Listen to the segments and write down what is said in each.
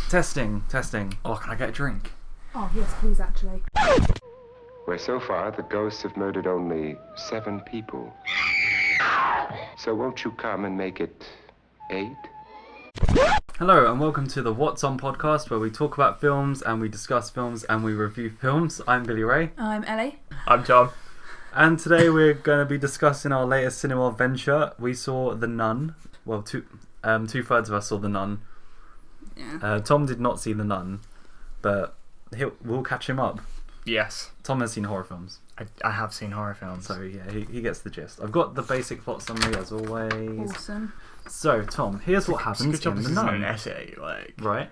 Testing. Oh, can I get a drink? Oh, yes, please, actually. Where so far the ghosts have murdered only 7 people. So won't you come and make it 8? Hello and welcome to the What's On podcast, where we talk about films and we discuss films and we review films. I'm Billy Ray. I'm Ellie. I'm Tom. And today we're going to be discussing our latest cinema venture. We saw The Nun. Well, two-thirds of us saw The Nun. Yeah. Tom did not see The Nun, but we'll catch him up. Yes. Tom has seen horror films. I have seen horror films. So yeah, he gets the gist. I've got the basic plot summary as always. Awesome. So Tom, here's what happens in The Nun. An essay, Right.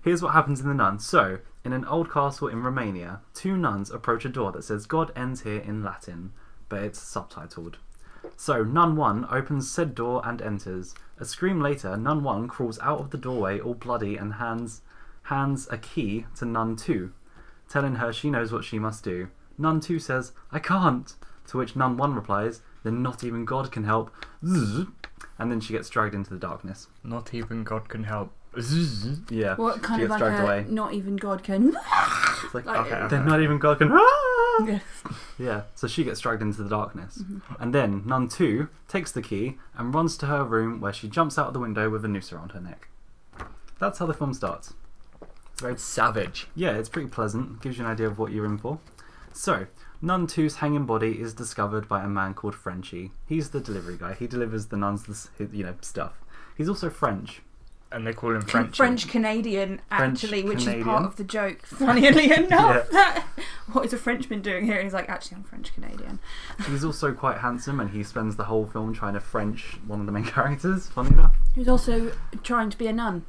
Here's what happens in The Nun. So, in an old castle in Romania, 2 nuns approach a door that says God ends here in Latin, but it's subtitled. So, Nun 1 opens said door and enters. A scream later, Nun 1 crawls out of the doorway all bloody and hands a key to Nun 2, telling her she knows what she must do. Nun 2 says, "I can't," to which Nun 1 replies, "Then not even God can help." And then she gets dragged into the darkness. Not even God can help. Yeah. What kind she of gets like dragged a away. not even God can... It's like, Okay. then not even God can... Yes. Yeah, so she gets dragged into the darkness. And then Nun 2 takes the key and runs to her room, where she jumps out of the window with a noose around her neck. That's how the film starts. It's very savage. Yeah, it's pretty pleasant. Gives you an idea of what you're in for. So, Nun 2's hanging body is discovered by a man called Frenchie. He's the delivery guy. He delivers the nuns, stuff. He's also French. And they call him Frenchie. French-Canadian, actually, which French-Canadian. is part of the joke, funnily enough. What is a Frenchman doing here? He's like, actually, I'm French-Canadian. He's also quite handsome, and he spends the whole film trying to French one of the main characters, funny enough. Who's also trying to be a nun.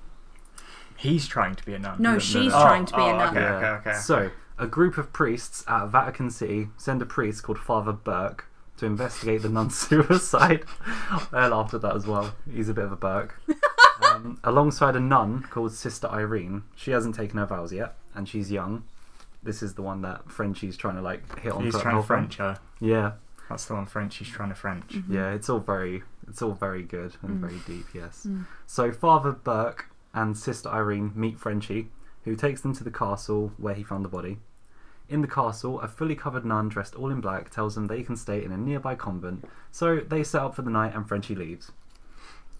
He's trying to be a nun. No, she's trying to be a nun. Okay. So, a group of priests at Vatican City send a priest called Father Burke to investigate the nun's suicide. I laughed at that as well. He's a bit of a Burke. Alongside a nun called Sister Irene. She hasn't taken her vows yet, and she's young. This is the one that Frenchie's trying to hit on. He's trying to French her. Yeah. That's the one Frenchie's trying to French. Mm-hmm. Yeah, it's all very good and very deep, yes. So Father Burke and Sister Irene meet Frenchie, who takes them to the castle where he found the body. In the castle, a fully covered nun dressed all in black tells them they can stay in a nearby convent, so they set up for the night and Frenchie leaves.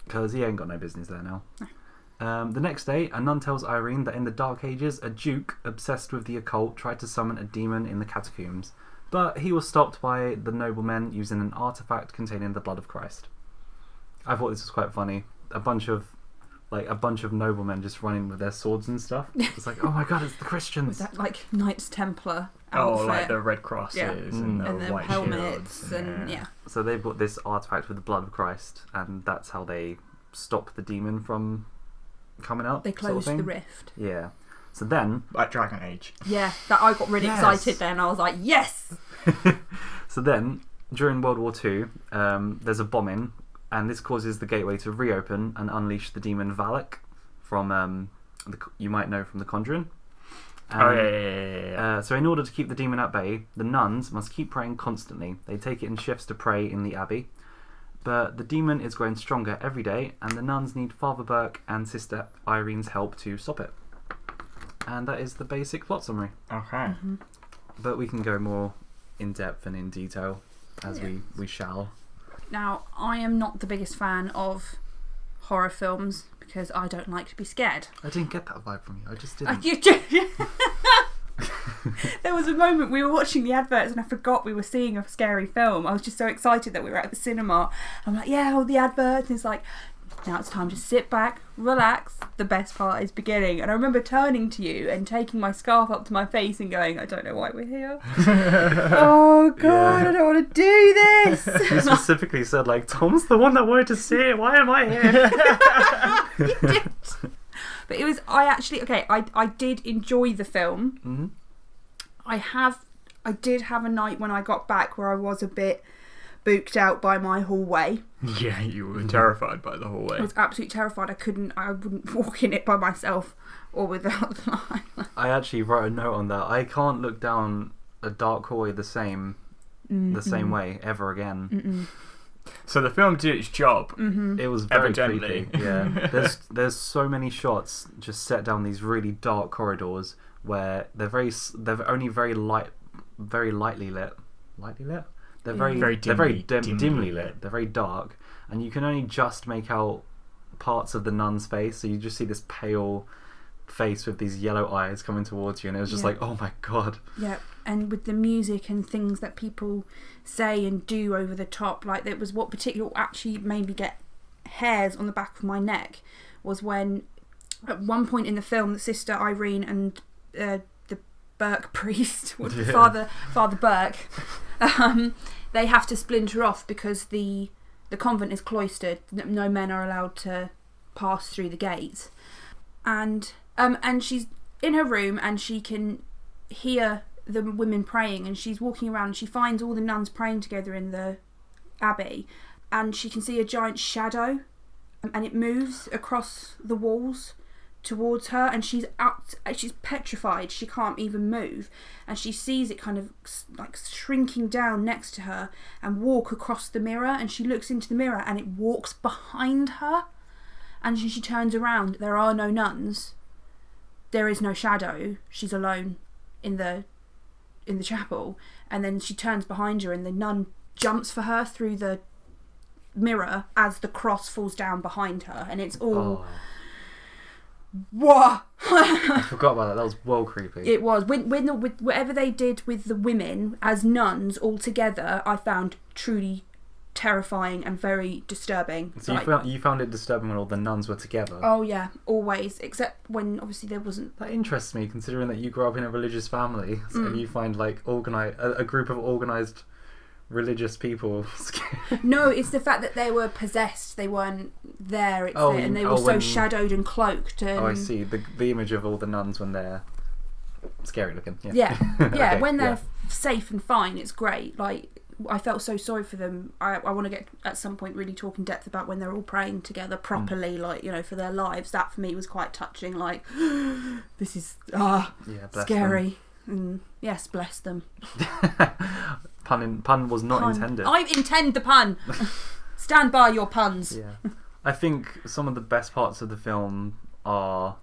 Because he ain't got no business there now. The next day, a nun tells Irene that in the Dark Ages, a duke obsessed with the occult tried to summon a demon in the catacombs, but he was stopped by the noblemen using an artifact containing the blood of Christ. I thought this was quite funny. A bunch of noblemen just running with their swords and stuff. It's like, oh my god, it's the Christians. Was that like Knights Templar outfit? Oh, like the red crosses and the then white helmets shields and yeah. So they bought this artifact with the blood of Christ, and that's how they stop the demon from coming out. They closed sort of the thing. rift. Yeah. So then, like Dragon Age. Yeah, that I got really excited then. I was like, yes! So then, during World War II, there's a bombing, and this causes the gateway to reopen and unleash the demon Valak from, you might know from The Conjuring. Yeah. So in order to keep the demon at bay, the nuns must keep praying constantly. They take it in shifts to pray in the abbey. But the demon is growing stronger every day, and the nuns need Father Burke and Sister Irene's help to stop it. And that is the basic plot summary. Okay. But we can go more in depth and in detail as we shall. Now, I am not the biggest fan of horror films because I don't like to be scared. I didn't get that vibe from you. I just didn't. There was a moment we were watching the adverts and I forgot we were seeing a scary film. I was just so excited that we were at the cinema. I'm like, yeah, all the adverts. And it's like, now it's time to sit back, relax. The best part is beginning. And I remember turning to you and taking my scarf up to my face and going, I don't know why we're here. Oh God, I don't want to do this. You specifically said, Tom's the one that wanted to see it. Why am I here? You did. But it was, I did enjoy the film. Mm-hmm. I did have a night when I got back where I was a bit booked out by my hallway. Yeah, you were terrified by the hallway. I was absolutely terrified. I wouldn't walk in it by myself or without the light. I actually wrote a note on that. I can't look down a dark hallway the same way ever again. So the film did its job. It was very Evidently. creepy. Yeah, there's so many shots just set down these really dark corridors where they're only very lightly lit. Lightly lit. They're very dimly lit. They're very dark, and you can only just make out parts of the nun's face. So you just see this pale face with these yellow eyes coming towards you, and it was just like, oh my god. Yeah, and with the music and things that people say and do over the top, like it was what particularly actually made me get hairs on the back of my neck was when at one point in the film, the Sister Irene and the Burke priest, Father Burke, they have to splinter off because the convent is cloistered. No men are allowed to pass through the gates, and she's in her room and she can hear the women praying, and she's walking around and she finds all the nuns praying together in the abbey, and she can see a giant shadow, and it moves across the walls towards her, and she's petrified. She can't even move, and she sees it kind of like shrinking down next to her and walk across the mirror, and she looks into the mirror and it walks behind her, and she turns around. There are no nuns, there is no shadow, she's alone in the chapel, and then she turns behind her and the nun jumps for her through the mirror as the cross falls down behind her, and it's all what? I forgot about that. That was well creepy. It was. With whatever they did with the women as nuns all together, I found truly terrifying and very disturbing. So you found it disturbing when all the nuns were together? Oh yeah, always. Except when obviously there wasn't. That interests me, considering that you grew up in a religious family, and you find like a group of organised religious people. No, it's the fact that they were possessed. They weren't there. And they were so shadowed and cloaked. And... Oh, I see. The image of all the nuns when they're scary looking. Yeah. Okay, when they're safe and fine, it's great. Like, I felt so sorry for them. I want to get at some point really talk in depth about when they're all praying together properly, like, you know, for their lives. That for me was quite touching. Like, this is scary. And yes, bless them. Pun was not intended. I intend the pun. Stand by your puns. Yeah, I think some of the best parts of the film are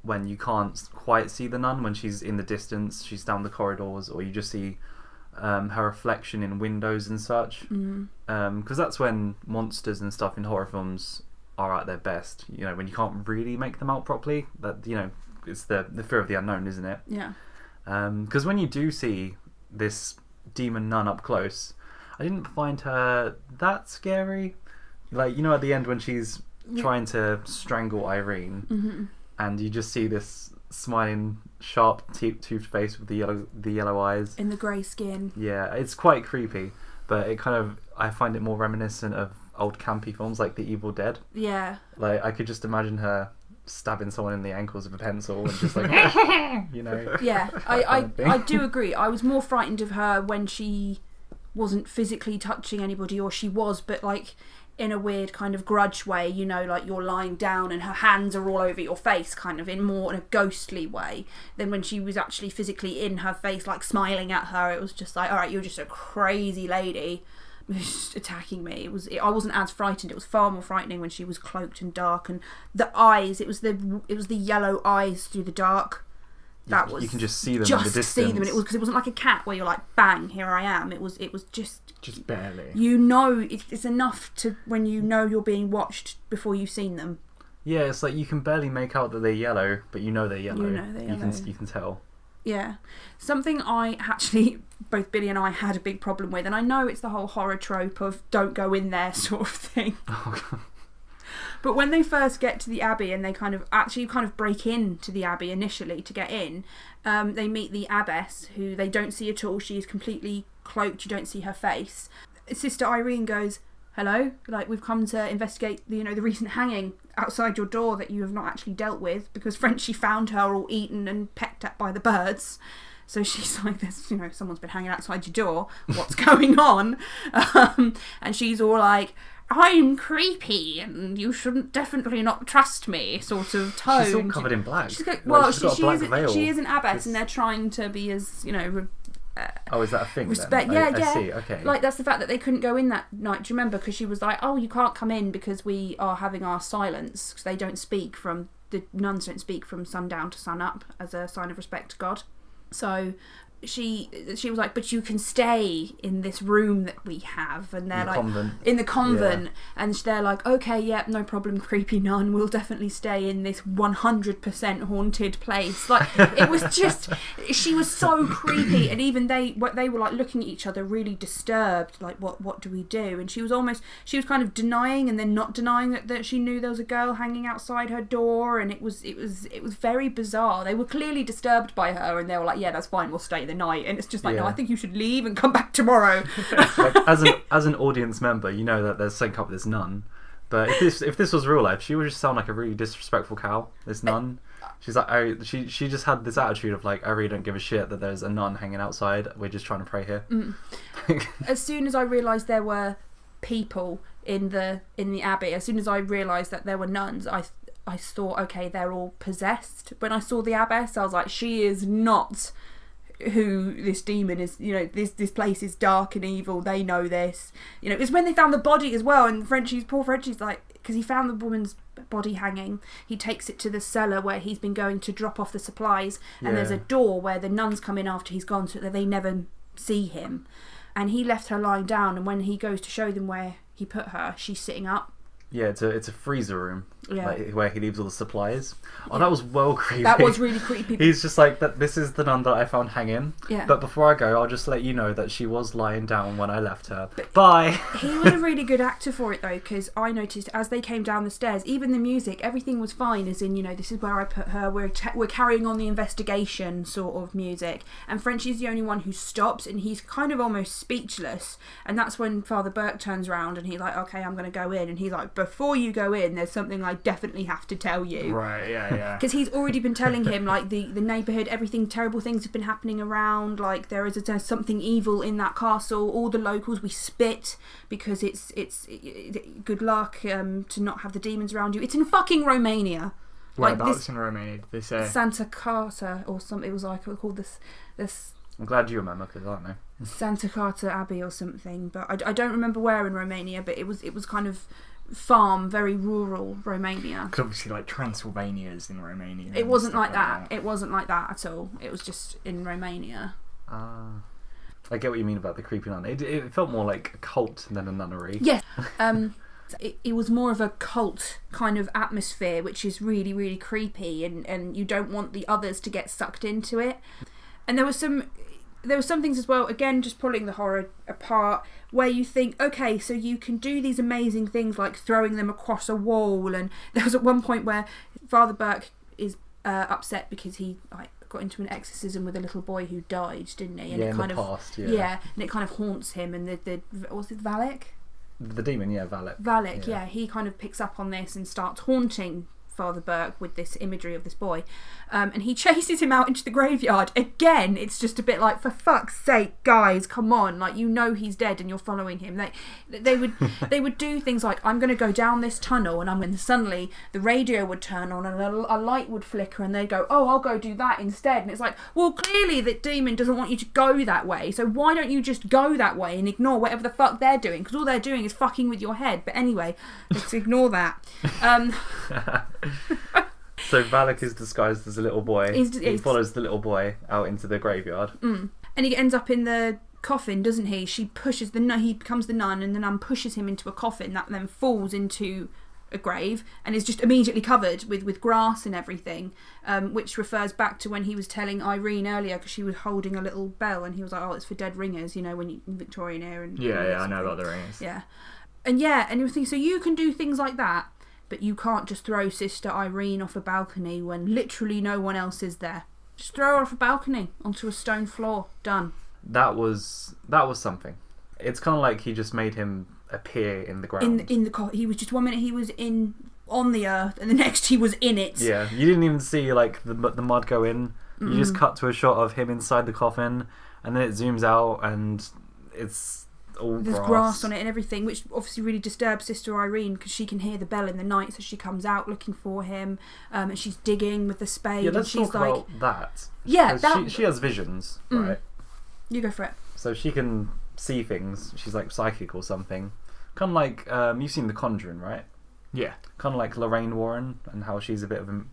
when you can't quite see the nun, when she's in the distance, she's down the corridors, or you just see her reflection in windows and such. Because that's when monsters and stuff in horror films are at their best. You know, when you can't really make them out properly. That, you know, it's the fear of the unknown, isn't it? Yeah. Because when you do see this demon nun up close, I didn't find her that scary. Like, you know, at the end when she's trying to strangle Irene, and you just see this smiling, sharp, toothed face with the yellow eyes in the grey skin. Yeah, it's quite creepy, but I find it more reminiscent of old campy films like The Evil Dead. Yeah. Like, I could just imagine her stabbing someone in the ankles with a pencil and just like, you know. Yeah, I do agree. I was more frightened of her when she wasn't physically touching anybody, or she was, but like in a weird kind of grudge way, you know, like you're lying down and her hands are all over your face, kind of in a ghostly way, than when she was actually physically in her face, like smiling at her. It was just like, all right, you're just a crazy lady attacking me. I wasn't as frightened. It was far more frightening when she was cloaked and dark, and the eyes, it was the yellow eyes through the dark. You can just see them in the distance. See them, and it wasn't like a cat where you're like, bang, here I am. It was just barely. You know, it's enough to when you know you're being watched before you've seen them. Yeah, it's like you can barely make out that they're yellow, but you know they're yellow. You can tell. Yeah. Something I actually, both Billy and I had a big problem with, and I know it's the whole horror trope of don't go in there sort of thing. But when they first get to the Abbey and they kind of break into the Abbey initially to get in, they meet the abbess, who they don't see at all. She is completely cloaked. You don't see her face. Sister Irene goes, hello, like, we've come to investigate the recent hanging outside your door that you have not actually dealt with, because Frenchie found her all eaten and pecked at by the birds. So she's like, "There's, someone's been hanging outside your door. What's going on?" And she's all like, "I'm creepy, and you shouldn't definitely not trust me," sort of tone. She's all covered in black. She is an abbess, and they're trying to be as Oh, is that a thing? respect. Then? Yeah. I see. Okay. Like that's the fact that they couldn't go in that night. Do you remember? Because she was like, "Oh, you can't come in because we are having our silence. Because they don't speak from the nuns don't speak from sundown to sun up as a sign of respect to God." So she was like, "But you can stay in this room that we have," and they're like, in the convent, and they're like, "Okay, yep, no problem, creepy nun. We'll definitely stay in this 100% haunted place." Like it was just, she was so creepy, and even they were like looking at each other, really disturbed. Like, what do we do? And she was kind of denying and then not denying that she knew there was a girl hanging outside her door, and it was very bizarre. They were clearly disturbed by her, and they were like, "Yeah, that's fine. We'll stay the night." And it's just like, "No, I think you should leave and come back tomorrow." Like, as an audience member, you know that there's something up with this nun. But if this was real life, she would just sound like a really disrespectful cow. This nun, she's like, she just had this attitude of like, I really don't give a shit that there's a nun hanging outside. We're just trying to pray here. As soon as I realised there were people in the abbey, as soon as I realised that there were nuns, I thought, okay, they're all possessed. When I saw the abbess, I was like, she is not who this demon is. You know, this place is dark and evil. They know this. You know, it was when they found the body as well, and poor Frenchie's like, because he found the woman's body hanging, he takes it to the cellar where he's been going to drop off the supplies, and there's a door where the nuns come in after he's gone so that they never see him, and he left her lying down, and when he goes to show them where he put her, she's sitting up. Yeah, it's a freezer room, like, where he leaves all the supplies. Oh, that was well creepy. That was really creepy. He's just like, this is the nun that I found hanging. Yeah. But before I go, I'll just let you know that she was lying down when I left her. Bye. He was a really good actor for it though, because I noticed as they came down the stairs, even the music, everything was fine. As in, you know, this is where I put her. We're carrying on the investigation sort of music, and Frenchie's the only one who stops, and he's kind of almost speechless. And that's when Father Burke turns around and he's like, "Okay, I'm going to go in," and he's like, "Before you go in, there's something I definitely have to tell you." Right, yeah. Because he's already been telling him, like, the neighbourhood, everything, terrible things have been happening around, like, there's something evil in that castle, all the locals, we spit, because it's good luck to not have the demons around you. It's in fucking Romania. Whereabouts in Romania, did they say? Santa Carta, or something, it was like, called this... I'm glad you remember, because I don't know. Santa Carta Abbey or something, but I don't remember where in Romania, but it was kind of farm, very rural Romania. Because obviously, like, Transylvania's in Romania. It wasn't like that. It wasn't like that at all. It was just in Romania. I get what you mean about the creepy nun. It felt more like a cult than a nunnery. Yes. It was more of a cult kind of atmosphere, which is really, really creepy, and you don't want the others to get sucked into it. And there were some things as well, again, just pulling the horror apart, where you think, okay, so you can do these amazing things like throwing them across a wall. And there was at one point where Father Burke is upset because he got into an exorcism with a little boy who died, didn't he? And yeah, it kind in the of past, yeah. And it kind of haunts him. And was it Valak? The demon, yeah, Valak. Valak, yeah. He kind of picks up on this and starts haunting Father Burke with this imagery of this boy, and he chases him out into the graveyard. Again, it's just a bit like, for fuck's sake, guys, come on, like, you know he's dead and you're following him. They would do things like, I'm going to go down this tunnel, and suddenly the radio would turn on and a light would flicker, and they'd go, oh, I'll go do that instead. And it's like, well, clearly that demon doesn't want you to go that way, so why don't you just go that way and ignore whatever the fuck they're doing, because all they're doing is fucking with your head. But anyway, let's ignore that. So Valak is disguised as a little boy. He follows the little boy out into the graveyard. And he ends up in the coffin, doesn't he? He becomes the nun, and the nun pushes him into a coffin that then falls into a grave and is just immediately covered with grass and everything, which refers back to when he was telling Irene earlier, because she was holding a little bell and he was like, oh, it's for dead ringers, you know, when you in Victorian era. And yeah, I know about the ringers. Yeah. And you were thinking, so you can do things like that, but you can't just throw Sister Irene off a balcony when literally no one else is there. Just throw her off a balcony onto a stone floor. Done. That was something. It's kind of like he just made him appear in the ground. He was just 1 minute he was on the earth, and the next he was in it. Yeah, you didn't even see like the mud go in. You just cut to a shot of him inside the coffin, and then it zooms out, and it's all there's grass on it and everything, which obviously really disturbs Sister Irene, because she can hear the bell in the night, so she comes out looking for him, and she's digging with the spade. Yeah, let's and she's talk about that. Yeah, she has visions, right? You go for it. So she can see things. She's like psychic or something. Kind of like you've seen The Conjuring, right? Yeah. Kind of like Lorraine Warren and how she's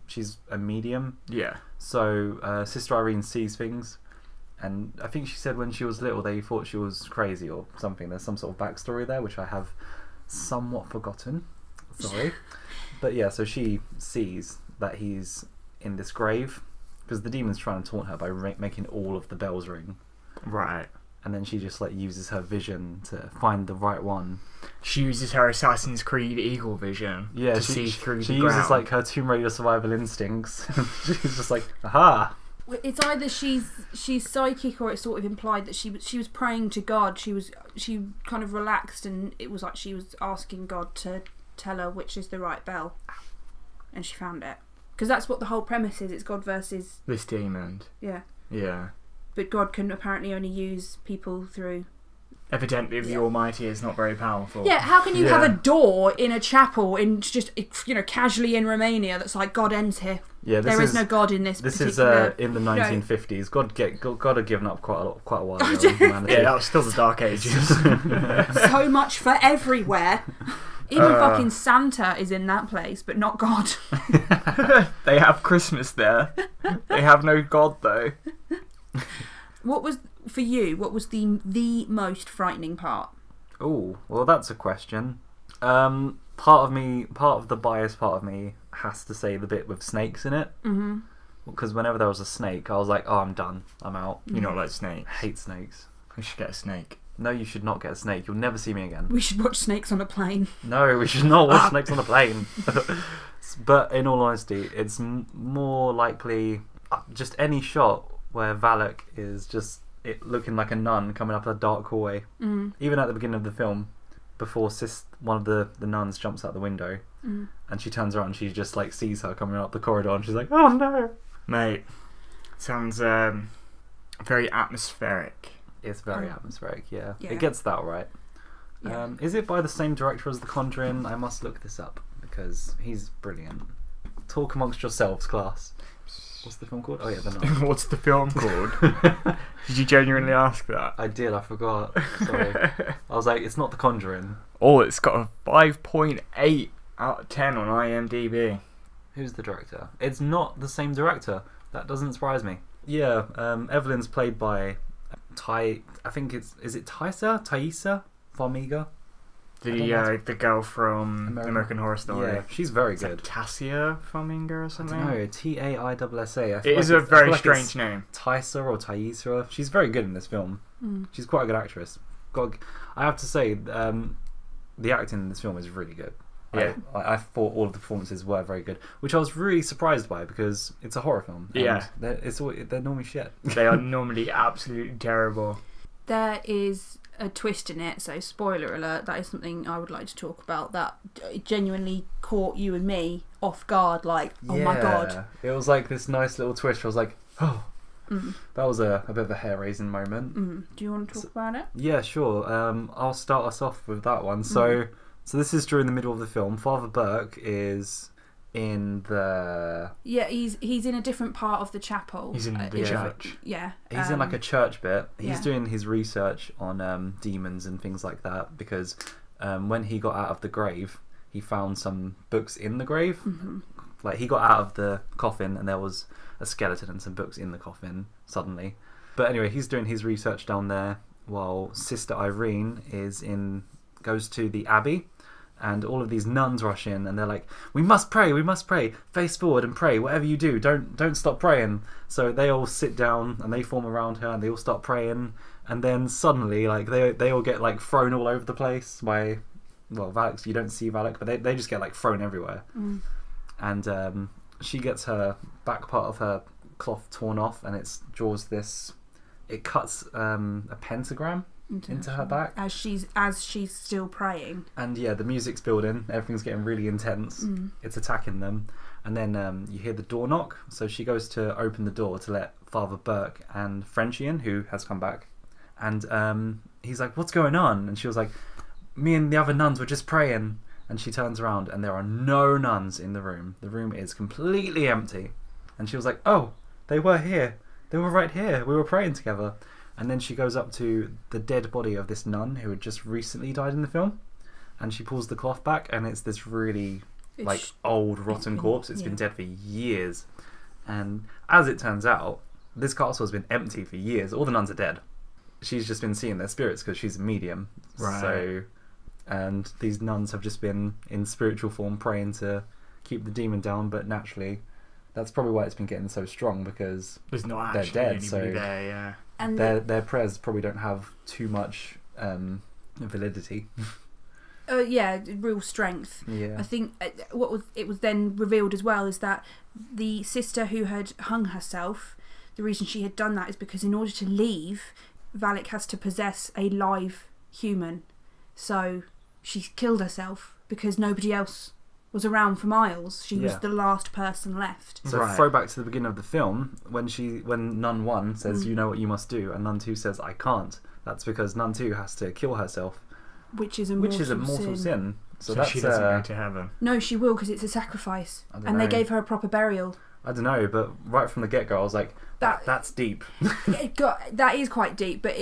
she's a medium. Yeah. So Sister Irene sees things, and I think she said when she was little they thought she was crazy or something. There's some sort of backstory there which I have somewhat forgotten. Sorry. But yeah, so she sees that he's in this grave because the demon's trying to taunt her by making all of the bells ring. Right. And then she just like uses her vision to find the right one. She uses her Assassin's Creed Eagle vision to see through the ground. She uses like her Tomb Raider survival instincts. She's just like, aha! It's either she's psychic or it's sort of implied that she was praying to God. She kind of relaxed and it was like she was asking God to tell her which is the right bell, and she found it. Because that's what the whole premise is. It's God versus this demon. Yeah. Yeah. But God can apparently only use people through... Evidently, the Almighty is not very powerful. Yeah, how can you have a door in a chapel in just, casually in Romania that's like, God ends here? Yeah, there is no God in this particular... This is in the 1950s. God had given up quite a while ago. Yeah, that was still the Dark Ages. So much for everywhere. Even fucking Santa is in that place, but not God. They have Christmas there. They have no God, though. What was the most frightening part? Oh, well, that's a question. Part of the biased part of me has to say the bit with snakes in it. Mm-hmm. Because whenever there was a snake, I was like, oh, I'm done. I'm out. You not like snakes? I hate snakes. We should get a snake. No, you should not get a snake. You'll never see me again. We should watch snakes on a plane. No, we should not watch snakes on a plane. But in all honesty, it's more likely just any shot where Valak is just looking like a nun coming up a dark hallway. Mm. Even at the beginning of the film, before one of the nuns jumps out the window, and she turns around and she just like sees her coming up the corridor and she's like, oh no. Mate, sounds very atmospheric. It's very atmospheric, yeah. It gets that right. Yeah. Is it by the same director as The Conjuring? I must look this up because he's brilliant. Talk amongst yourselves, class. What's the film called? Oh yeah, The Nun. What's the film called? Did you genuinely ask that? I did, I forgot. Sorry. I was like, it's not The Conjuring. Oh, it's got a 5.8 out of 10 on IMDb. Who's the director? It's not the same director. That doesn't surprise me. Yeah, Evelyn's played by I think is it Thaisa Farmiga? The girl from American Horror Story. Yeah, she's very good. Tassia Farmiga or something? I don't know, Taissa. It is a very strange name. Thaisa or Thaisa. She's very good in this film. She's quite a good actress. I have to say, the acting in this film is really good. Yeah, I thought all of the performances were very good, which I was really surprised by because it's a horror film. Yeah, they're normally shit. They are normally absolutely terrible. There is a twist in it, so spoiler alert. That is something I would like to talk about. That genuinely caught you and me off guard. Like, oh my god! It was like this nice little twist. I was like, oh. That was a bit of a hair-raising moment. Do you want to talk about it? Yeah, sure. I'll start us off with that one. So this is during the middle of the film. Father Burke is in the... Yeah, he's in a different part of the chapel. He's in the church. Yeah. He's in like a church bit. He's doing his research on demons and things like that because when he got out of the grave, he found some books in the grave. Mm-hmm. Like he got out of the coffin and there was a skeleton and some books in the coffin suddenly. But anyway, he's doing his research down there while Sister Irene goes to the abbey. And all of these nuns rush in and they're like, we must pray, face forward and pray, whatever you do, don't stop praying. So they all sit down and they form around her and they all start praying, and then suddenly like they all get like thrown all over the place by, well, Valak. You don't see Valak, but they just get like thrown everywhere. And she gets her back part of her cloth torn off and it cuts a pentagram into her back as she's still praying. And yeah, the music's building, everything's getting really intense. It's attacking them, and then you hear the door knock. So she goes to open the door to let Father Burke and Frenchie in, who has come back, and he's like, what's going on? And she was like, me and the other nuns were just praying. And she turns around and there are no nuns in the room. The room is completely empty. And she was like, oh, they were here, they were right here, we were praying together. And then she goes up to the dead body of this nun who had just recently died in the film, and she pulls the cloth back, and it's this really old rotten corpse. It's been dead for years, and as it turns out, this castle has been empty for years. All the nuns are dead. She's just been seeing their spirits because she's a medium. Right. So, and these nuns have just been in spiritual form praying to keep the demon down, but naturally that's probably why it's been getting so strong, because there's not they're actually dead, so there, yeah. And their prayers probably don't have too much validity. Real strength. Yeah. I think what was then revealed as well is that the sister who had hung herself, the reason she had done that is because in order to leave, Valak has to possess a live human. So she killed herself because nobody else was around for miles. She was the last person left. So throwback to the beginning of the film, when Nun 1 says, you know what you must do, and Nun 2 says, I can't. That's because Nun 2 has to kill herself. Which is a mortal sin. So she doesn't go to heaven. No, she will, because it's a sacrifice. And they gave her a proper burial. I don't know, but right from the get-go I was like, that's deep. That is quite deep, but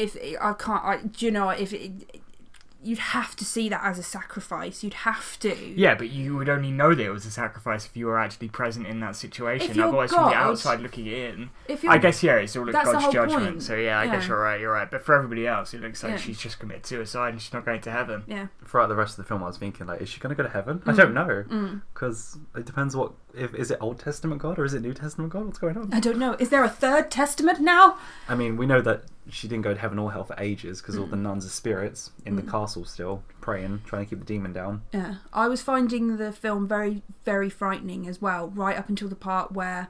you'd have to see that as a sacrifice. You'd have to. Yeah, but you would only know that it was a sacrifice if you were actually present in that situation. Otherwise, God, from the outside looking in, I guess, it's all of God's judgment. Point. So, I guess you're right. But for everybody else, it looks like she's just committed suicide and she's not going to heaven. Yeah. Throughout the rest of the film, I was thinking, is she going to go to heaven? I don't know. Because it depends is it Old Testament God or is it New Testament God? What's going on? I don't know. Is there a third testament now? I mean, we know that she didn't go to heaven or hell for ages because all the nuns are spirits in the castle still, praying, trying to keep the demon down. Yeah. I was finding the film very, very frightening as well, right up until the part where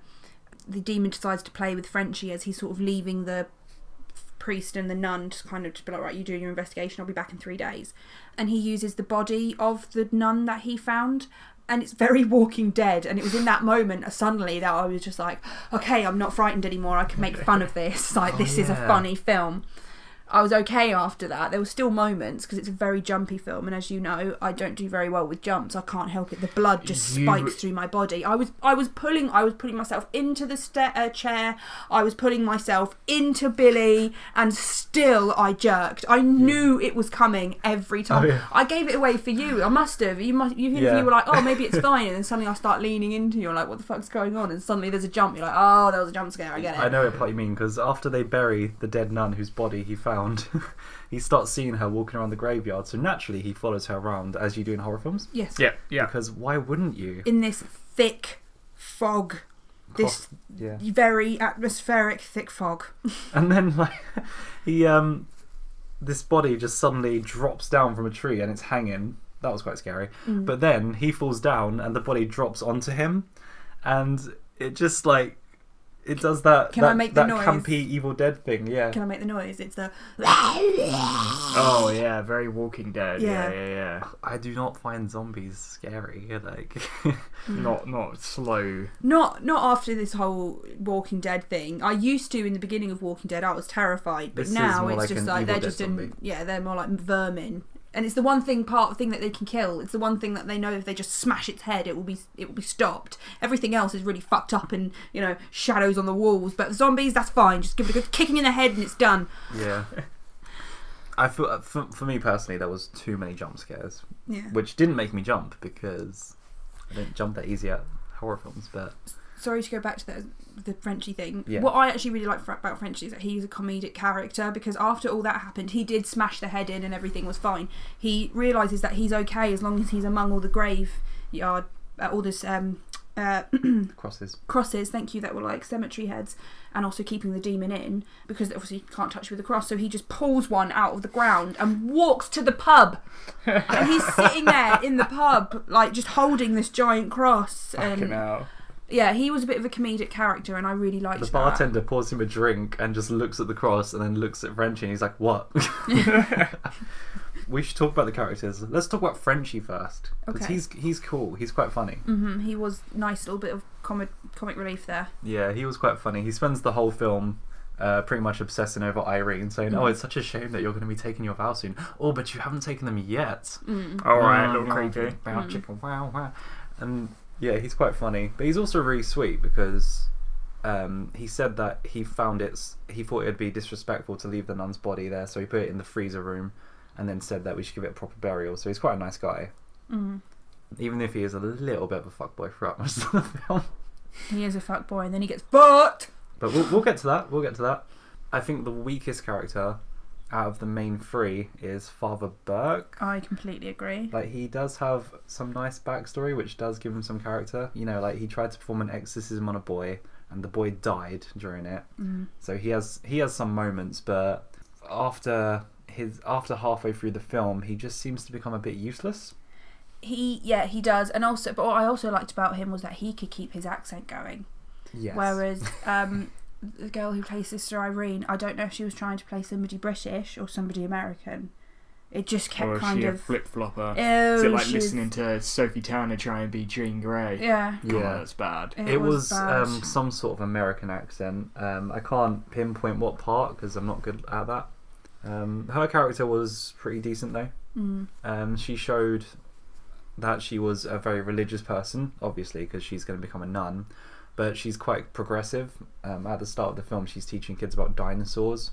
the demon decides to play with Frenchie as he's sort of leaving the priest and the nun to kind of just be like, right, you do your investigation, I'll be back in 3 days. And he uses the body of the nun that he found, and it's very Walking Dead, and it was in that moment suddenly that I was just like, okay, I'm not frightened anymore, I can make fun of this, this is a funny film. I was okay after that. There were still moments because it's a very jumpy film, and as you know, I don't do very well with jumps. I can't help it. The blood just spikes through my body. I was putting myself into the chair. I was putting myself into Billy, and still I jerked. I knew it was coming every time. Oh, yeah. I gave it away for you. I must have. You were like, oh, maybe it's fine, and then suddenly I start leaning into you. I'm like, what the fuck's going on? And suddenly there's a jump. You're like, oh, there was a jump scare. I get it. I know what you mean, because after they bury the dead nun whose body he found, he starts seeing her walking around the graveyard, so naturally he follows her around as you do in horror films. Yes. Yeah. Because why wouldn't you? In this thick fog, this very atmospheric thick fog. And then this body just suddenly drops down from a tree and it's hanging. That was quite scary. But then he falls down and the body drops onto him, and it just it does that. Can I make the noise? Campy Evil Dead thing, yeah. Can I make the noise? It's the. Oh yeah, very Walking Dead. Yeah. I do not find zombies scary. Not slow. Not after this whole Walking Dead thing. I used to in the beginning of Walking Dead. I was terrified, but now it's just they're just they're more like vermin. And it's the one thing that they can kill. It's the one thing that they know if they just smash its head, it will be stopped. Everything else is really fucked up and shadows on the walls. But zombies, that's fine. Just give it a good kicking in the head and it's done. Yeah. I feel for me personally, there was too many jump scares. Yeah. Which didn't make me jump because I don't jump that easy at horror films. But sorry to go back to the Frenchie thing. Yeah. What I actually really like about Frenchie is that he's a comedic character, because after all that happened, he did smash the head in and everything was fine. He realises that he's okay as long as he's among all the graveyard, all this crosses, thank you, that were like cemetery heads, and also keeping the demon in, because obviously you can't touch with a cross, so he just pulls one out of the ground and walks to the pub. And he's sitting there in the pub, just holding this giant cross. Fucking hell. Yeah, he was a bit of a comedic character, and I really liked that. The bartender pours him a drink and just looks at the cross and then looks at Frenchie and he's like, what? We should talk about the characters. Let's talk about Frenchie first. Because he's cool. He's quite funny. Mm-hmm. He was nice, little bit of comic relief there. Yeah, he was quite funny. He spends the whole film pretty much obsessing over Irene, saying, oh, it's such a shame that you're going to be taking your vows soon. Oh, but you haven't taken them yet. Alright, little creepy. Wow. And yeah, he's quite funny, but he's also really sweet because he said that he thought it'd be disrespectful to leave the nun's body there, so he put it in the freezer room, and then said that we should give it a proper burial. So he's quite a nice guy, even if he is a little bit of a fuckboy throughout most of the film. He is a fuckboy, and then he gets fucked. But we'll get to that. I think the weakest character out of the main three is Father Burke. I completely agree. Like, he does have some nice backstory, which does give him some character. You know, like, he tried to perform an exorcism on a boy, and the boy died during it. So he has some moments, but after halfway through the film, he just seems to become a bit useless. He does, and also, but what I also liked about him was that he could keep his accent going. Yes. Whereas the girl who plays Sister Irene, I don't know if she was trying to play somebody British or somebody American. It just kept kind of flip-flopper. Is it like listening to Sophie Turner try and be Jean Grey? Yeah. Yeah, that's bad. It was some sort of American accent. I can't pinpoint what part because I'm not good at that. Her character was pretty decent though. She showed that she was a very religious person, obviously, because she's going to become a nun. But she's quite progressive. At the start of the film, she's teaching kids about dinosaurs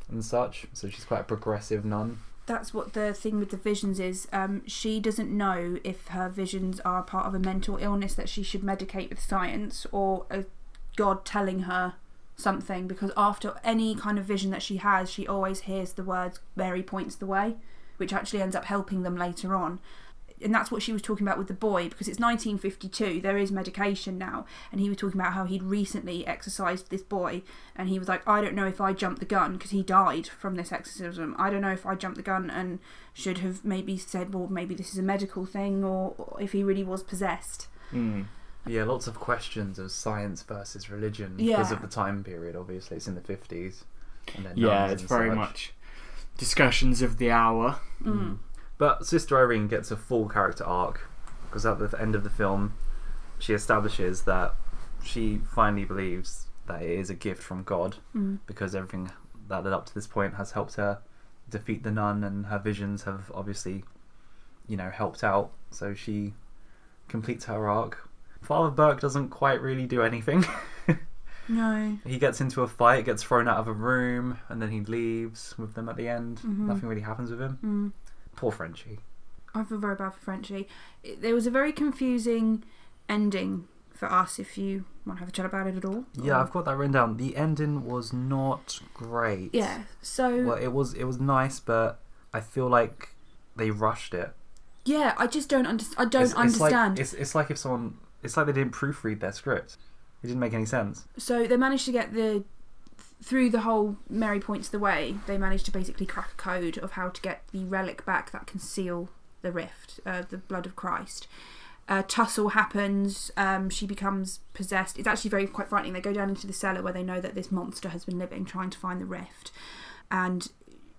and such. So she's quite a progressive nun. That's what the thing with the visions is. She doesn't know if her visions are part of a mental illness that she should medicate with science, or a God telling her something. Because after any kind of vision that she has, she always hears the words, "Mary points the way," which actually ends up helping them later on. And that's what she was talking about with the boy, because it's 1952, there is medication now, and he was talking about how he'd recently exorcised this boy, and he was like, I don't know if I jumped the gun, because he died from this exorcism. I don't know if I jumped the gun and should have maybe said, well, maybe this is a medical thing, or if he really was possessed. Yeah, lots of questions of science versus religion because of the time period. Obviously, it's in the 50s. And then it's very much discussions of the hour. But Sister Irene gets a full character arc, because at the end of the film, she establishes that she finally believes that it is a gift from God, because everything that led up to this point has helped her defeat the nun, and her visions have obviously, helped out. So she completes her arc. Father Burke doesn't quite really do anything. No. He gets into a fight, gets thrown out of a room, and then he leaves with them at the end. Nothing really happens with him. Poor Frenchie. I feel very bad for Frenchie. There was a very confusing ending for us, if you want to have a chat about it at all. Yeah, I've got that written down. The ending was not great. Yeah, so... Well, it was nice, but I feel like they rushed it. Yeah, I just don't understand. I don't understand. It's like if someone... It's like they didn't proofread their script. It didn't make any sense. So they managed to get through the whole Mary points the way, they managed to basically crack a code of how to get the relic back that can seal the rift, the blood of Christ. Tussle happens, she becomes possessed. It's actually quite frightening. They go down into the cellar where they know that this monster has been living, trying to find the rift. And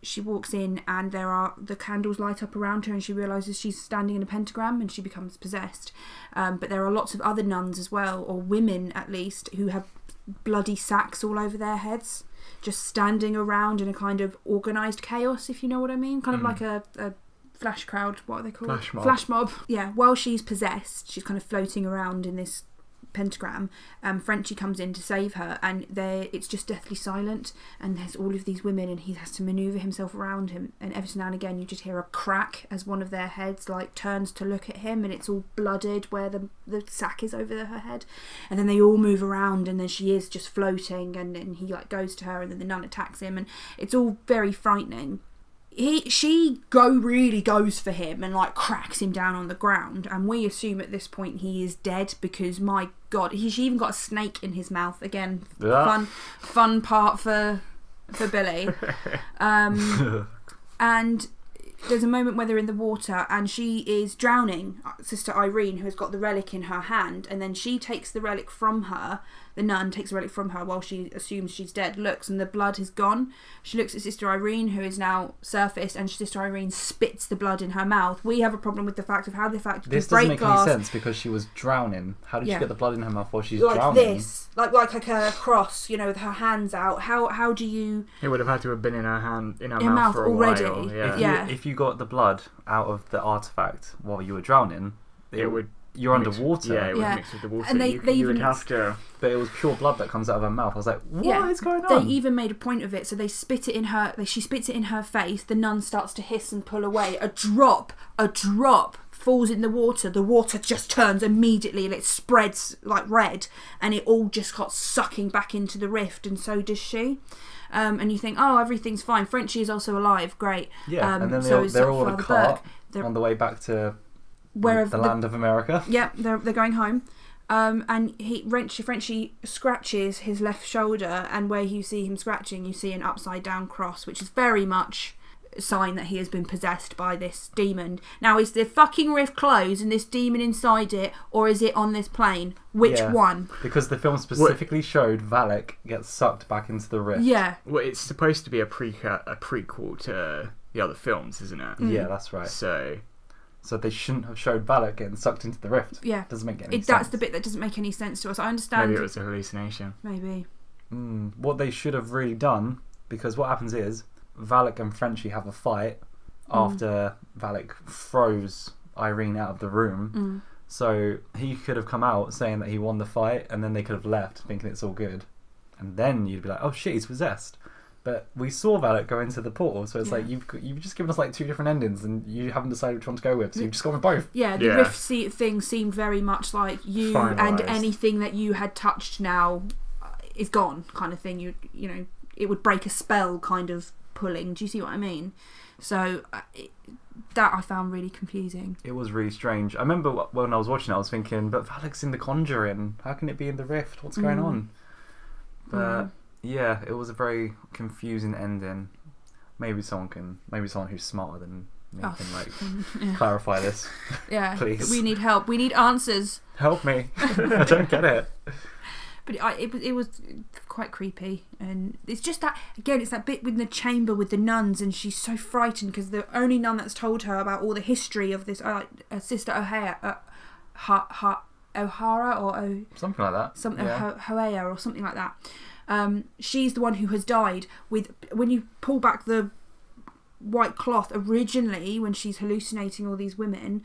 she walks in, and the candles light up around her, and she realises she's standing in a pentagram, and she becomes possessed. But there are lots of other nuns as well, or women at least, who have bloody sacks all over their heads, just standing around in a kind of organised chaos, if you know what I mean. Kind of like a flash crowd, what are they called? Flash mob. Yeah, while she's possessed, she's kind of floating around in this pentagram. Frenchie comes in to save her, and it's just deathly silent, and there's all of these women, and he has to manoeuvre himself around him, and every now and again you just hear a crack as one of their heads turns to look at him, and it's all blooded where the sack is over her head, and then they all move around, and then she is just floating, and then he goes to her, and then the nun attacks him, and it's all very frightening. She really goes for him and cracks him down on the ground, and we assume at this point he is dead, because my God, she even got a snake in his mouth again. Fun part for Billy. And there's a moment where they're in the water, and she is drowning, Sister Irene, who has got the relic in her hand, and then she takes the relic from her. The nun takes the relic from her while she assumes she's dead, looks, and the blood is gone. She looks at Sister Irene, who is now surfaced, and Sister Irene spits the blood in her mouth. We have a problem with the fact of how the fact this doesn't make any sense, because she was drowning. How did she get the blood in her mouth while she's drowning? This, like a cross, with her hands out. How do you? It would have had to have been in her mouth for a already. While. Yeah. If you got the blood out of the artifact while you were drowning, it would. you're underwater. Yeah, it was mixed with the water. And you would have to. But it was pure blood that comes out of her mouth. I was like, what is going on? They even made a point of it. So they spit it in her. She spits it in her face. The nun starts to hiss and pull away. A drop falls in the water. The water just turns immediately and it spreads like red, and it all just got sucking back into the rift, and so does she. And you think, oh, everything's fine. Frenchie is also alive. Great. Yeah, and then they're all in a cart on the way back to the land of America. Yeah, they're going home. And Frenchie scratches his left shoulder, and where you see him scratching, you see an upside down cross, which is very much a sign that he has been possessed by this demon. Now, is the fucking rift closed and this demon inside it, or is it on this plane? Which one? Because the film specifically showed Valak get sucked back into the rift. Yeah. Well, it's supposed to be a prequel to the other films, isn't it? Yeah, that's right. So they shouldn't have showed Valak getting sucked into the rift. Yeah. Doesn't make any sense. That's the bit that doesn't make any sense to us. I understand. Maybe it was a hallucination. Maybe. What they should have really done, because what happens is Valak and Frenchie have a fight after Valak throws Irene out of the room. So he could have come out saying that he won the fight, and then they could have left thinking it's all good. And then you'd be like, oh shit, he's possessed. But we saw Valak go into the portal, so it's like you've just given us like two different endings, and you haven't decided which one to go with, so you've just gone with both. Yeah, the rift thing seemed very much like you finalized. And anything that you had touched now is gone, kind of thing. You know, it would break a spell, kind of pulling. Do you see what I mean? So that I found really confusing. It was really strange. I remember when I was watching it, I was thinking, but Valak's in the Conjuring. How can it be in the rift? What's going on? But yeah, it was a very confusing ending. Maybe someone who's smarter than me can clarify this. Yeah, please. We need help. We need answers. Help me. I don't get it. But it was quite creepy, and it's just that again. It's that bit in the chamber with the nuns, and she's so frightened because the only nun that's told her about all the history of this, Sister O'Hara, or something like that. Hoea or something like that. She's the one who has died. When you pull back the white cloth, originally when she's hallucinating all these women,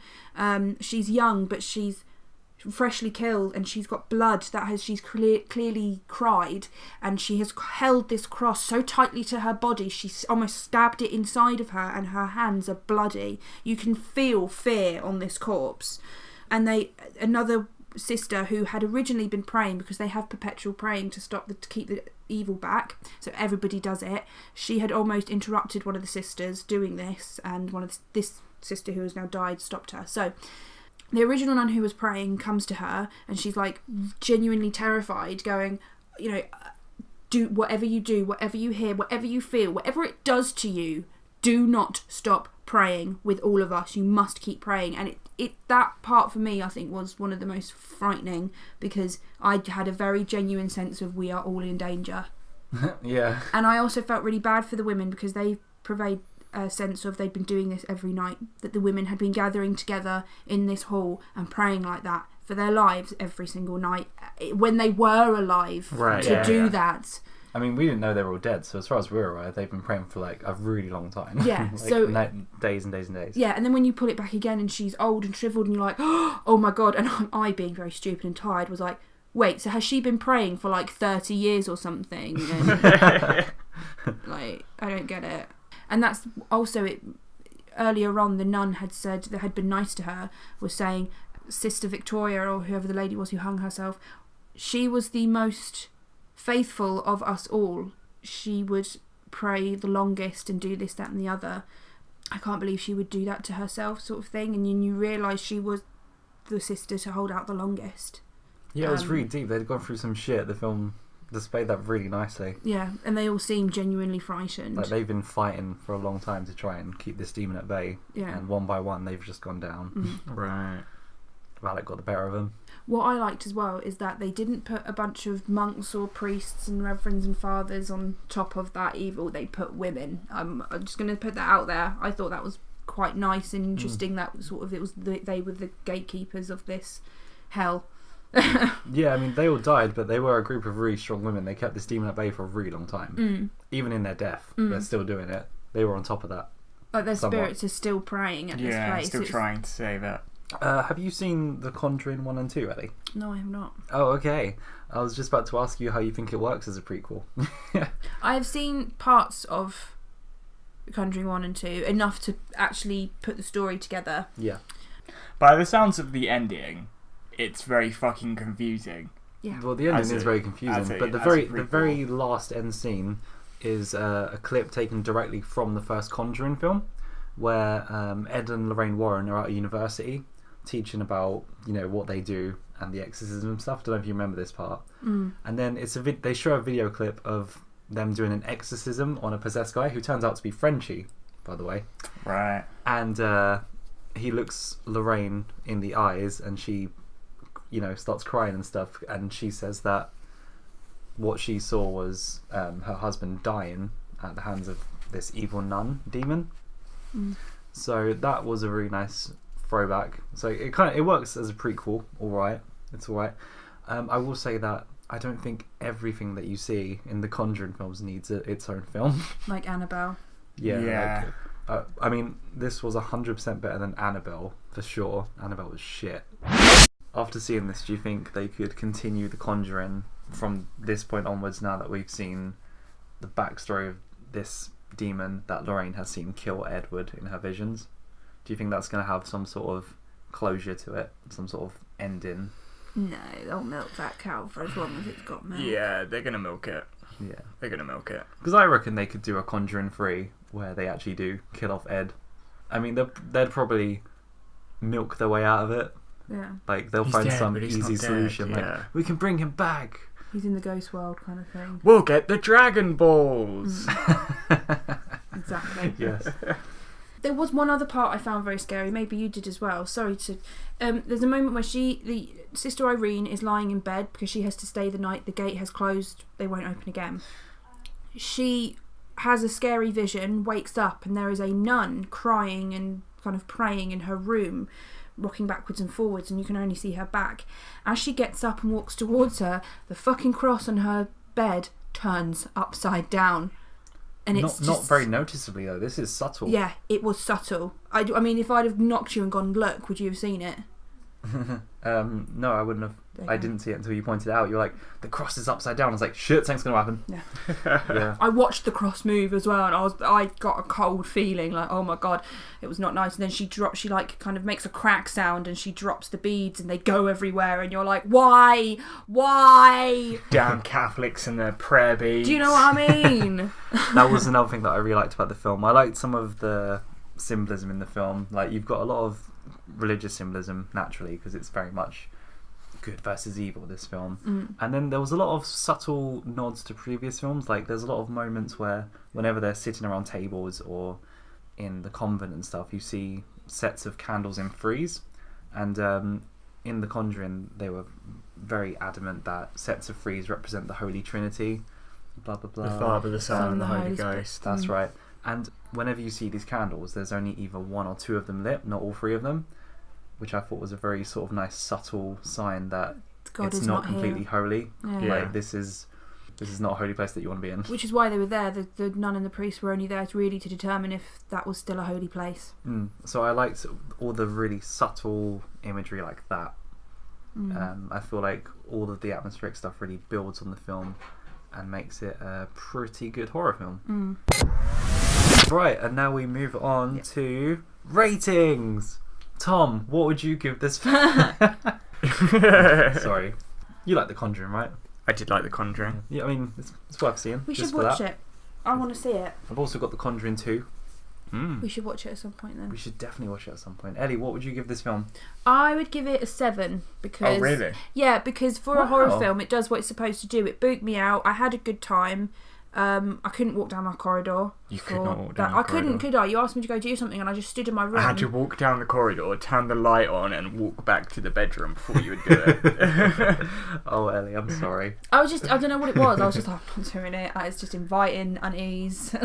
she's young, but she's freshly killed, and she's got blood she's clearly cried, and she has held this cross so tightly to her body she's almost stabbed it inside of her, and her hands are bloody. You can feel fear on this corpse. And another sister who had originally been praying, because they have perpetual praying to keep the evil back, so everybody does it. She had almost interrupted one of the sisters doing this, and this sister who has now died stopped her. So the original nun who was praying comes to her, and she's like genuinely terrified, going, you know, do whatever you do, whatever you hear, whatever you feel, whatever it does to you, do not stop praying with all of us. You must keep praying. And that part for me, I think, was one of the most frightening, because I had a very genuine sense of we are all in danger. Yeah. And I also felt really bad for the women, because they provide a sense of they'd been doing this every night, that the women had been gathering together in this hall and praying like that for their lives every single night when they were alive to do that. I mean, we didn't know they were all dead, so as far as we're aware, they've been praying for like a really long time. Yeah, days and days and days. Yeah, and then when you pull it back again and she's old and shriveled, and you're like, oh my god, and I being very stupid and tired was like, wait, so has she been praying for like 30 years or something? And, like, I don't get it. And that's also it. Earlier on, the nun had said that had been nice to her, was saying Sister Victoria, or whoever the lady was who hung herself, she was the most faithful of us all. She would pray the longest and do this, that and the other. I can't believe she would do that to herself, sort of thing. And you realise she was the sister to hold out the longest. Yeah, it was really deep. They'd gone through some shit. The film displayed that really nicely. Yeah, and they all seem genuinely frightened. Like they've been fighting for a long time to try and keep this demon at bay. Yeah. And one by one, they've just gone down. Right. Valak got the better of them. What I liked as well is that they didn't put a bunch of monks or priests and reverends and fathers on top of that evil. They put women. I'm just going to put that out there. I thought that was quite nice and interesting. That sort of they were the gatekeepers of this hell. Yeah, I mean, they all died, but they were a group of really strong women. They kept this demon at bay for a really long time. Even in their death, they're still doing it. They were on top of that. Like their spirits are still praying at this place. Yeah, still trying to save it. Have you seen The Conjuring 1 and 2, Ellie? No, I have not. Oh, okay. I was just about to ask you how you think it works as a prequel. I have seen parts of The Conjuring 1 and 2, enough to actually put the story together. Yeah. By the sounds of the ending, it's very fucking confusing. Yeah. Well, the ending is very confusing, but the very last end scene is a clip taken directly from the first Conjuring film, where Ed and Lorraine Warren are at university teaching about what they do and the exorcism and stuff. I don't know if you remember this part. And then they show a video clip of them doing an exorcism on a possessed guy who turns out to be Frenchie, by the way. Right. And he looks Lorraine in the eyes, and she starts crying and stuff, and she says that what she saw was her husband dying at the hands of this evil nun demon. So that was a really nice throwback. So it works as a prequel. It's all right. I will say that I don't think everything that you see in the Conjuring films needs its own film. Like Annabelle. Yeah. I mean, this was 100% better than Annabelle for sure. Annabelle was shit. After seeing this, do you think they could continue The Conjuring from this point onwards, now that we've seen the backstory of this demon that Lorraine has seen kill Edward in her visions? Do you think that's going to have some sort of closure to it, some sort of ending? No, they'll milk that cow for as long as it's got milk. Yeah, they're going to milk it. Yeah. They're going to milk it. Because I reckon they could do a Conjuring 3 where they actually do kill off Ed. I mean, they'd probably milk their way out of it. Yeah. Like, they'll find some easy solution. Yeah. Like, we can bring him back. He's in the ghost world kind of thing. We'll get the Dragon Balls. Exactly. Yes. There was one other part I found very scary. Maybe you did as well. Sorry to... there's a moment where the Sister Irene is lying in bed because she has to stay the night. The gate has closed. They won't open again. She has a scary vision, wakes up, and there is a nun crying and kind of praying in her room, rocking backwards and forwards, and you can only see her back. As she gets up and walks towards her, the fucking cross on her bed turns upside down. And it's not very noticeably though. This is subtle. Yeah, it was subtle. I mean, if I'd have knocked you and gone, look, would you have seen it? No, I wouldn't have. I didn't see it until you pointed it out. You're like, the cross is upside down. I was like, shit, something's gonna happen. Yeah. I watched the cross move as well, and I got a cold feeling, like, oh my god, it was not nice. And then she like kind of makes a crack sound, and she drops the beads, and they go everywhere, and you're like, why? Damn Catholics and their prayer beads. Do you know what I mean? That was another thing that I really liked about the film. I liked some of the symbolism in the film. Like, you've got a lot of religious symbolism naturally because it's very much good versus evil, this film. And then there was a lot of subtle nods to previous films. Like, there's a lot of moments where whenever they're sitting around tables or in the convent and stuff, you see sets of candles in threes. And in The Conjuring, they were very adamant that sets of threes represent the Holy Trinity, blah blah blah, the Father, the Son, and the Holy Ghost. That's right. And whenever you see these candles, there's only either one or two of them lit, not all three of them, which I thought was a very sort of nice subtle sign that God it's is not not completely here. holy. Yeah. Like, this is not a holy place that you want to be in. Which is why they were there. The nun and the priest were only there really to determine if that was still a holy place. So I liked all the really subtle imagery like that. I feel like all of the atmospheric stuff really builds on the film and makes it a pretty good horror film. Right, and now we move on to ratings. Tom, what would you give this film? Sorry. You like The Conjuring, right? I did like The Conjuring. Yeah, I mean, it's worth seeing. We should watch it. I want to see it. I've also got The Conjuring 2. We should watch it at some point then. We should definitely watch it at some point. Ellie, what would you give this film? I would give it a 7 because... Oh, really? Yeah, because for a horror film, it does what it's supposed to do. It spooked me out. I had a good time. I couldn't walk down my corridor. You could not walk down the corridor. I couldn't, could I? You asked me to go do something and I just stood in my room. I had to walk down the corridor, turn the light on, and walk back to the bedroom before you would do it. Oh, Ellie, I'm sorry. I don't know what it was. I was just like, I'm not doing it. It's just inviting unease.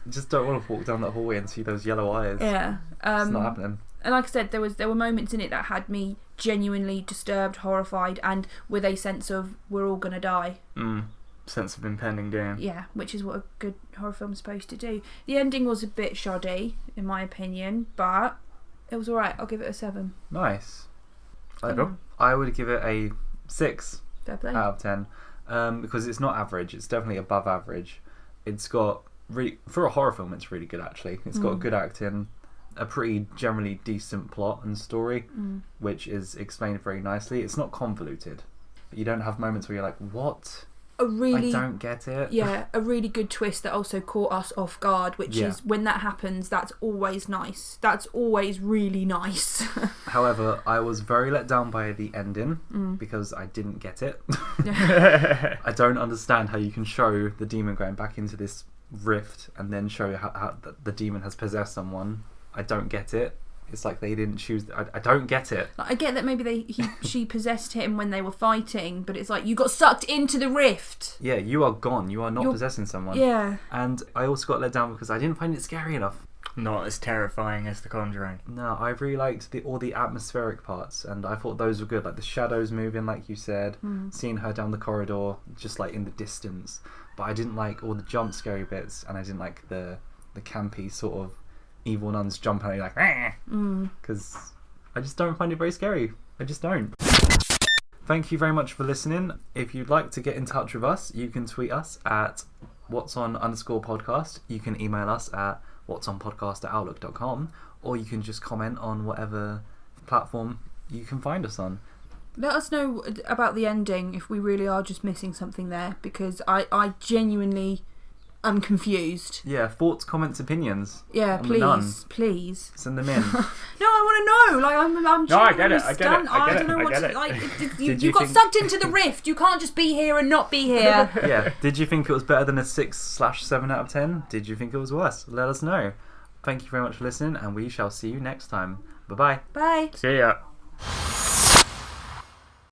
Just don't want to walk down that hallway and see those yellow eyes. Yeah. It's not happening. And like I said, there were moments in it that had me genuinely disturbed, horrified, and with a sense of we're all gonna die. Sense of impending doom. Yeah, which is what a good horror film is supposed to do. The ending was a bit shoddy, in my opinion, but It was alright. I'll give it a 7. Nice. Fair. I would give it a 6 Fair play. out of 10 because it's not average. It's definitely above average. It's got for a horror film, it's really good actually. It's got good acting, a pretty generally decent plot and story, which is explained very nicely. It's not convoluted. You don't have moments where you're like, what? I don't get it. Yeah, a really good twist that also caught us off guard, which is when that happens, that's always nice. That's always really nice. However, I was very let down by the ending because I didn't get it. I don't understand how you can show the demon going back into this rift and then show how the demon has possessed someone. I don't get it. It's like they didn't choose. I don't get it. Like, I get that maybe she possessed him when they were fighting, but it's like you got sucked into the rift. Yeah, you are gone. You are not possessing someone. Yeah. And I also got let down because I didn't find it scary enough. Not as terrifying as The Conjuring. No, I really liked all the atmospheric parts, and I thought those were good. Like the shadows moving, like you said, seeing her down the corridor, just like in the distance. But I didn't like all the jump scary bits, and I didn't like the campy sort of evil nuns jumping at you like, because I just don't find it very scary. I just don't. Thank you very much for listening. If you'd like to get in touch with us, you can tweet us at whatson_podcast. You can email us at whatsonpodcast@outlook.com, or you can just comment on whatever platform you can find us on. Let us know about the ending if we really are just missing something there, because I genuinely am confused. Yeah, thoughts, comments, opinions. Yeah, please. Send them in. No, I want to know. Like I'm No, I get it. I don't know what to like. You got sucked into the rift. You can't just be here and not be here. Yeah. Did you think it was better than a 6/7 out of 10? Did you think it was worse? Let us know. Thank you very much for listening, and we shall see you next time. Bye-bye. Bye. See ya.